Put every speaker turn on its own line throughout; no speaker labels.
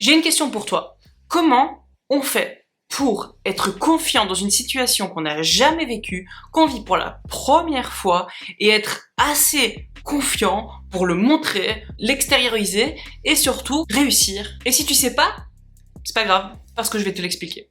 J'ai une question pour toi. Comment on fait pour être confiant dans une situation qu'on n'a jamais vécue, qu'on vit pour la première fois, et être assez confiant pour le montrer, l'extérioriser et surtout réussir? Et si tu sais pas, c'est pas grave, parce que je vais te l'expliquer.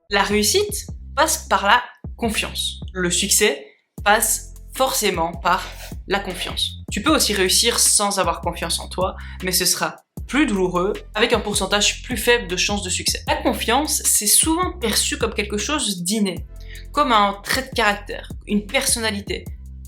La réussite passe par la confiance. Le succès passe forcément par la confiance. Tu peux aussi réussir sans avoir confiance en toi, mais ce sera plus douloureux, avec un pourcentage plus faible de chances de succès. La confiance, c'est souvent perçu comme quelque chose d'inné, comme un trait de caractère, une personnalité,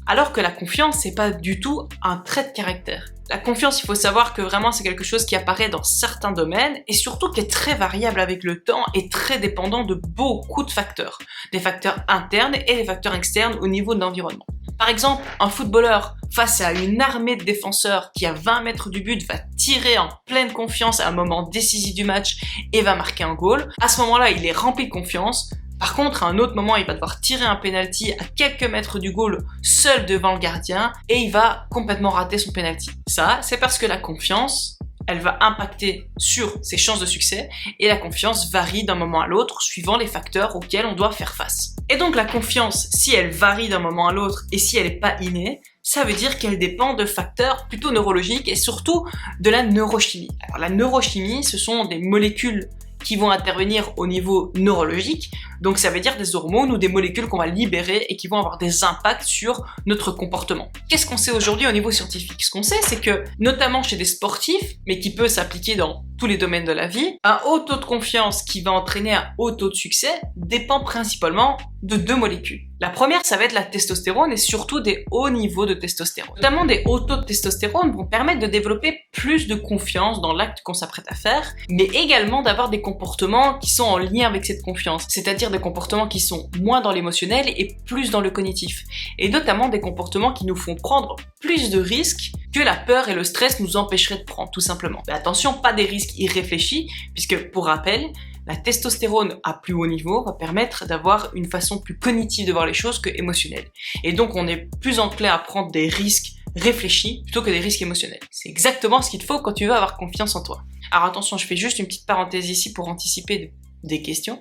alors que la confiance, c'est pas du tout un trait de caractère. La confiance, il faut savoir que vraiment c'est quelque chose qui apparaît dans certains domaines et surtout qui est très variable avec le temps et très dépendant de beaucoup de facteurs. Des facteurs internes et des facteurs externes au niveau de l'environnement. Par exemple, un footballeur face à une armée de défenseurs qui à 20 mètres du but va tirer en pleine confiance à un moment décisif du match et va marquer un goal. À ce moment-là, il est rempli de confiance. Par contre, à un autre moment, il va devoir tirer un penalty à quelques mètres du goal, seul devant le gardien, et il va complètement rater son penalty. Ça, c'est parce que la confiance, elle va impacter sur ses chances de succès, et la confiance varie d'un moment à l'autre, suivant les facteurs auxquels on doit faire face. Et donc la confiance, si elle varie d'un moment à l'autre, et si elle n'est pas innée, ça veut dire qu'elle dépend de facteurs plutôt neurologiques, et surtout de la neurochimie. Alors la neurochimie, ce sont des molécules qui vont intervenir au niveau neurologique, donc ça veut dire des hormones ou des molécules qu'on va libérer et qui vont avoir des impacts sur notre comportement. Qu'est-ce qu'on sait aujourd'hui au niveau scientifique? Ce qu'on sait, c'est que, notamment chez des sportifs, mais qui peut s'appliquer dans tous les domaines de la vie, un haut taux de confiance qui va entraîner un haut taux de succès dépend principalement de deux molécules. La première, ça va être la testostérone et surtout des hauts niveaux de testostérone. Notamment des hauts taux de testostérone vont permettre de développer plus de confiance dans l'acte qu'on s'apprête à faire, mais également d'avoir des comportements qui sont en lien avec cette confiance, c'est-à-dire des comportements qui sont moins dans l'émotionnel et plus dans le cognitif, et notamment des comportements qui nous font prendre plus de risques que la peur et le stress nous empêcheraient de prendre, tout simplement. Mais attention, pas des risques irréfléchis, puisque, pour rappel, la testostérone à plus haut niveau va permettre d'avoir une façon plus cognitive de voir les choses que émotionnelle. Et donc on est plus enclin à prendre des risques réfléchis plutôt que des risques émotionnels. C'est exactement ce qu'il te faut quand tu veux avoir confiance en toi. Alors attention, je fais juste une petite parenthèse ici pour anticiper des questions.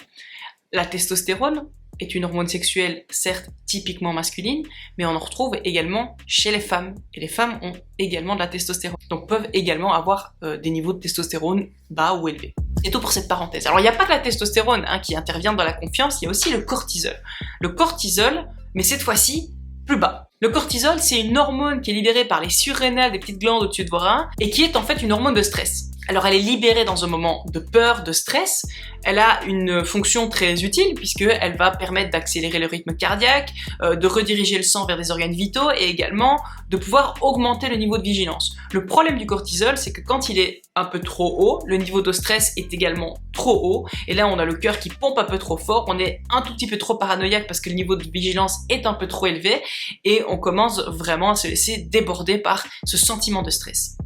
La testostérone est une hormone sexuelle, certes typiquement masculine, mais on en retrouve également chez les femmes. Et les femmes ont également de la testostérone, donc peuvent également avoir des niveaux de testostérone bas ou élevés. C'est tout pour cette parenthèse. Alors il n'y a pas que la testostérone qui intervient dans la confiance, il y a aussi le cortisol. Le cortisol, mais cette fois-ci, plus bas. Le cortisol, c'est une hormone qui est libérée par les surrénales des petites glandes au-dessus de vos reins et qui est en fait une hormone de stress. Alors elle est libérée dans un moment de peur, de stress. Elle a une fonction très utile puisqu'elle va permettre d'accélérer le rythme cardiaque, de rediriger le sang vers des organes vitaux et également de pouvoir augmenter le niveau de vigilance. Le problème du cortisol, c'est que quand il est un peu trop haut, le niveau de stress est également trop haut et là on a le cœur qui pompe un peu trop fort, on est un tout petit peu trop paranoïaque parce que le niveau de vigilance est un peu trop élevé et on commence vraiment à se laisser déborder par ce sentiment de stress.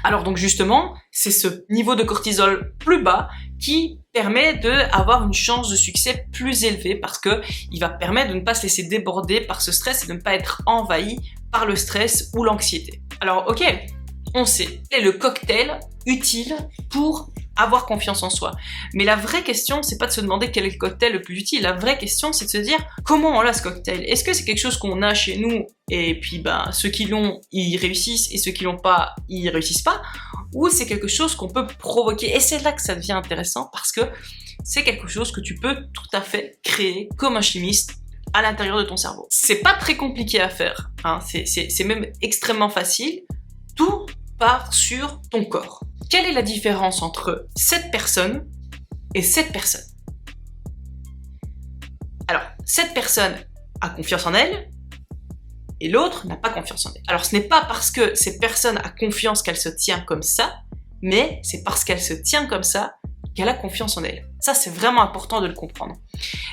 Alors donc justement, c'est ce niveau de cortisol plus bas qui permet d'avoir une chance de succès plus élevée parce que il va permettre de ne pas se laisser déborder par ce stress et de ne pas être envahi par le stress ou l'anxiété. Alors ok, on sait, c'est le cocktail utile pour avoir confiance en soi. Mais la vraie question, c'est pas de se demander quel est le cocktail le plus utile. La vraie question, c'est de se dire comment on a ce cocktail. Est-ce que c'est quelque chose qu'on a chez nous et puis ceux qui l'ont, ils réussissent et ceux qui l'ont pas, ils réussissent pas? Ou c'est quelque chose qu'on peut provoquer? Et c'est là que ça devient intéressant parce que c'est quelque chose que tu peux tout à fait créer comme un chimiste à l'intérieur de ton cerveau. C'est pas très compliqué à faire, c'est même extrêmement facile. Tout part sur ton corps. Quelle est la différence entre cette personne et cette personne? Alors, cette personne a confiance en elle et l'autre n'a pas confiance en elle. Alors, ce n'est pas parce que cette personne a confiance qu'elle se tient comme ça, mais c'est parce qu'elle se tient comme ça qu'elle a confiance en elle. Ça, c'est vraiment important de le comprendre.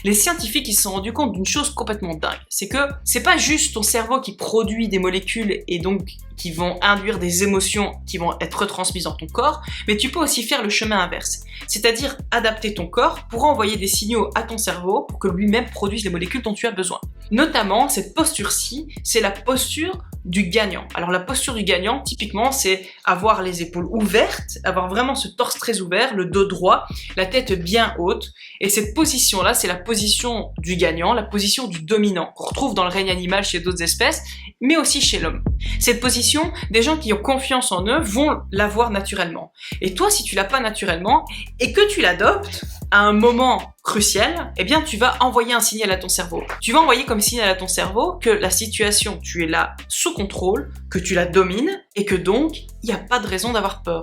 Les scientifiques, ils se sont rendus compte d'une chose complètement dingue. C'est que c'est pas juste ton cerveau qui produit des molécules et donc qui vont induire des émotions qui vont être retransmises dans ton corps, mais tu peux aussi faire le chemin inverse. C'est-à-dire adapter ton corps pour envoyer des signaux à ton cerveau pour que lui-même produise les molécules dont tu as besoin. Notamment, cette posture-ci, c'est la posture du gagnant. Alors la posture du gagnant, typiquement, c'est avoir les épaules ouvertes, avoir vraiment ce torse très ouvert, le dos droit, la tête bien haute. Et cette position-là, c'est la position du gagnant, la position du dominant, qu'on retrouve dans le règne animal chez d'autres espèces, mais aussi chez l'homme. Cette position, des gens qui ont confiance en eux vont l'avoir naturellement. Et toi, si tu l'as pas naturellement, et que tu l'adoptes à un moment crucial, eh bien tu vas envoyer un signal à ton cerveau. Tu vas envoyer comme signal à ton cerveau que la situation, tu es là sous contrôle, que tu la domines, et que donc, il n'y a pas de raison d'avoir peur.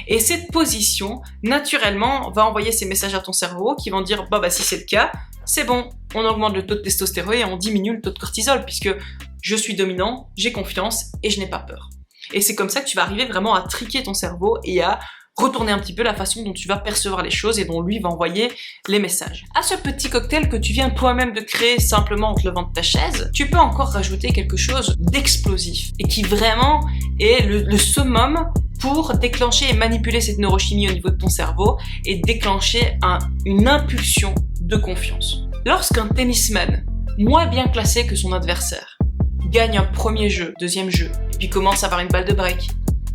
Et cette position, naturellement, va envoyer ces messages à ton cerveau qui vont dire, bah si c'est le cas, c'est bon, on augmente le taux de testostérone et on diminue le taux de cortisol, puisque je suis dominant, j'ai confiance et je n'ai pas peur. Et c'est comme ça que tu vas arriver vraiment à tricker ton cerveau et à retourner un petit peu la façon dont tu vas percevoir les choses et dont lui va envoyer les messages. À ce petit cocktail que tu viens toi-même de créer simplement en te levant de ta chaise, tu peux encore rajouter quelque chose d'explosif et qui vraiment est le summum pour déclencher et manipuler cette neurochimie au niveau de ton cerveau et déclencher une impulsion de confiance. Lorsqu'un tennisman, moins bien classé que son adversaire, gagne un premier jeu, deuxième jeu, et puis commence à avoir une balle de break,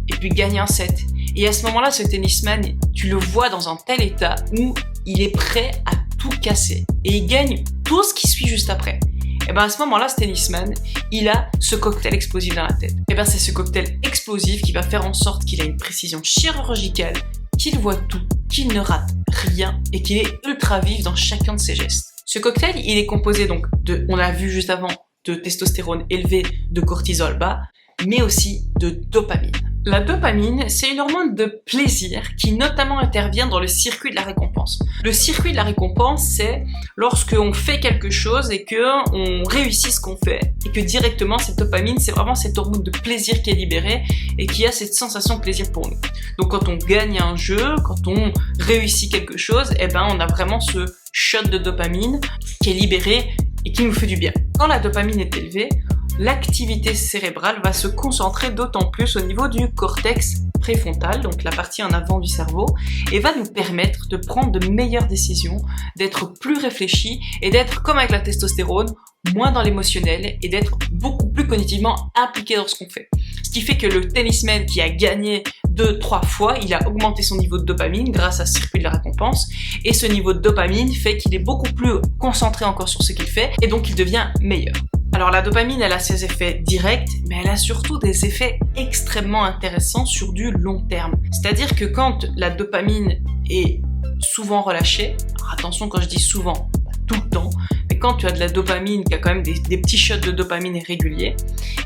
et puis gagne un set, et à ce moment-là, ce tennisman, tu le vois dans un tel état où il est prêt à tout casser, et il gagne tout ce qui suit juste après. Et bien à ce moment-là, ce tennisman, il a ce cocktail explosif dans la tête. Et bien c'est ce cocktail explosif qui va faire en sorte qu'il a une précision chirurgicale, qu'il voit tout, qu'il ne rate rien et qu'il est ultra vif dans chacun de ses gestes. Ce cocktail, il est composé donc on l'a vu juste avant, de testostérone élevé, de cortisol bas, mais aussi de dopamine. La dopamine, c'est une hormone de plaisir qui notamment intervient dans le circuit de la récompense. Le circuit de la récompense, c'est lorsqu'on fait quelque chose et qu'on réussit ce qu'on fait et que directement cette dopamine, c'est vraiment cette hormone de plaisir qui est libérée et qui a cette sensation de plaisir pour nous. Donc quand on gagne un jeu, quand on réussit quelque chose, eh ben on a vraiment ce shot de dopamine qui est libéré et qui nous fait du bien. Quand la dopamine est élevée, l'activité cérébrale va se concentrer d'autant plus au niveau du cortex préfrontal, donc la partie en avant du cerveau, et va nous permettre de prendre de meilleures décisions, d'être plus réfléchi et d'être, comme avec la testostérone, moins dans l'émotionnel et d'être beaucoup plus cognitivement impliqué dans ce qu'on fait. Ce qui fait que le tennisman qui a gagné 2-3 fois, il a augmenté son niveau de dopamine grâce à ce circuit de la récompense, et ce niveau de dopamine fait qu'il est beaucoup plus concentré encore sur ce qu'il fait, et donc il devient meilleur. Alors la dopamine, elle a ses effets directs, mais elle a surtout des effets extrêmement intéressants sur du long terme. C'est-à-dire que quand la dopamine est souvent relâchée, alors attention quand je dis souvent, pas tout le temps, mais quand tu as de la dopamine, qui a quand même des petits shots de dopamine réguliers,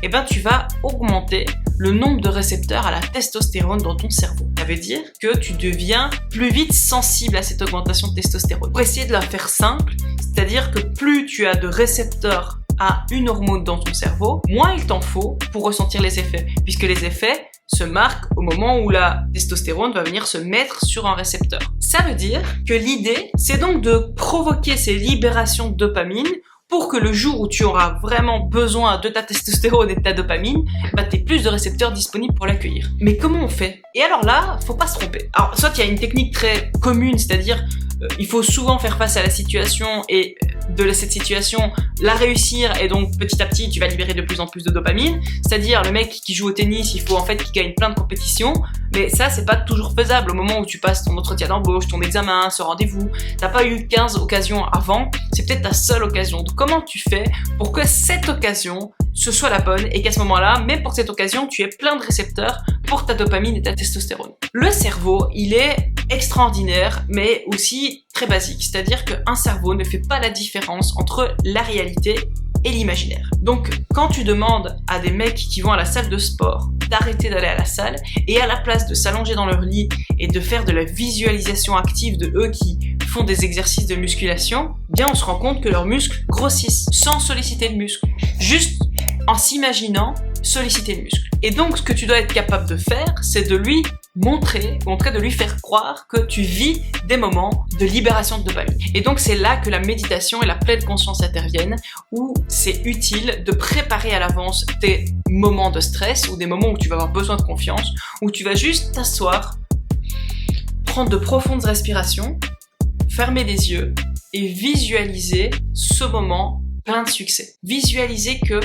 eh ben tu vas augmenter le nombre de récepteurs à la testostérone dans ton cerveau. Ça veut dire que tu deviens plus vite sensible à cette augmentation de testostérone. Pour essayer de la faire simple, c'est-à-dire que plus tu as de récepteurs à une hormone dans ton cerveau, moins il t'en faut pour ressentir les effets, puisque les effets se marquent au moment où la testostérone va venir se mettre sur un récepteur. Ça veut dire que l'idée, c'est donc de provoquer ces libérations de dopamine pour que le jour où tu auras vraiment besoin de ta testostérone et de ta dopamine, bah t'aies plus de récepteurs disponibles pour l'accueillir. Mais comment on fait? Et alors là, faut pas se tromper. Alors soit il y a une technique très commune, c'est-à-dire il faut souvent faire face à la situation et de cette situation la réussir, et donc petit à petit tu vas libérer de plus en plus de dopamine. C'est-à-dire le mec qui joue au tennis, il faut en fait qu'il gagne plein de compétitions, mais ça c'est pas toujours faisable. Au moment où tu passes ton entretien d'embauche, ton examen, ce rendez-vous, t'as pas eu 15 occasions avant, c'est peut-être ta seule occasion. Donc comment tu fais pour que cette occasion ce soit la bonne et qu'à ce moment-là, même pour cette occasion, tu aies plein de récepteurs pour ta dopamine et ta testostérone? Le cerveau, il est extraordinaire, mais aussi très basique. C'est-à-dire qu'un cerveau ne fait pas la différence entre la réalité et l'imaginaire. Donc, quand tu demandes à des mecs qui vont à la salle de sport d'arrêter d'aller à la salle et à la place de s'allonger dans leur lit et de faire de la visualisation active de eux qui font des exercices de musculation, bien on se rend compte que leurs muscles grossissent sans solliciter le muscle. Juste en s'imaginant solliciter le muscle. Et donc, ce que tu dois être capable de faire, c'est de lui montrer, ou en tout cas de lui faire croire que tu vis des moments de libération de dopamine. Et donc c'est là que la méditation et la pleine conscience interviennent, où c'est utile de préparer à l'avance tes moments de stress ou des moments où tu vas avoir besoin de confiance, où tu vas juste t'asseoir, prendre de profondes respirations, fermer les yeux et visualiser ce moment plein de succès. Visualiser que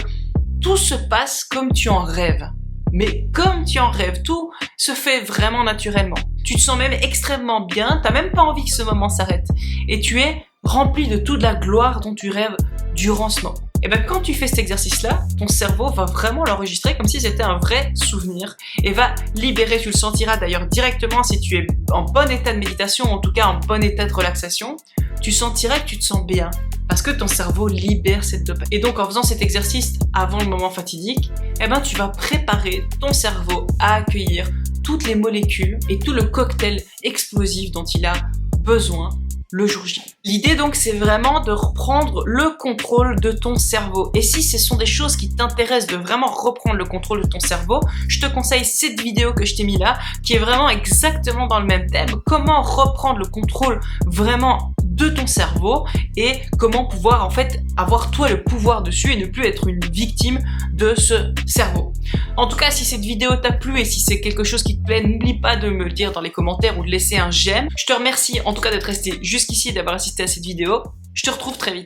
tout se passe comme tu en rêves. Mais comme tu en rêves, tout se fait vraiment naturellement. Tu te sens même extrêmement bien, t'as même pas envie que ce moment s'arrête. Et tu es rempli de toute la gloire dont tu rêves durant ce moment. Et bien quand tu fais cet exercice-là, ton cerveau va vraiment l'enregistrer comme si c'était un vrai souvenir et va libérer, tu le sentiras d'ailleurs directement si tu es en bon état de méditation, en tout cas en bon état de relaxation, tu sentiras que tu te sens bien parce que ton cerveau libère cette dopamine. Et donc en faisant cet exercice avant le moment fatidique, eh ben tu vas préparer ton cerveau à accueillir toutes les molécules et tout le cocktail explosif dont il a besoin le jour J. L'idée donc c'est vraiment de reprendre le contrôle de ton cerveau. Et si ce sont des choses qui t'intéressent de vraiment reprendre le contrôle de ton cerveau, je te conseille cette vidéo que je t'ai mis là, qui est vraiment exactement dans le même thème. Comment reprendre le contrôle vraiment de ton cerveau et comment pouvoir en fait avoir toi le pouvoir dessus et ne plus être une victime de ce cerveau. En tout cas, si cette vidéo t'a plu et si c'est quelque chose qui te plaît, n'oublie pas de me le dire dans les commentaires ou de laisser un j'aime. Je te remercie en tout cas d'être resté jusqu'ici et d'avoir assisté à cette vidéo. Je te retrouve très vite.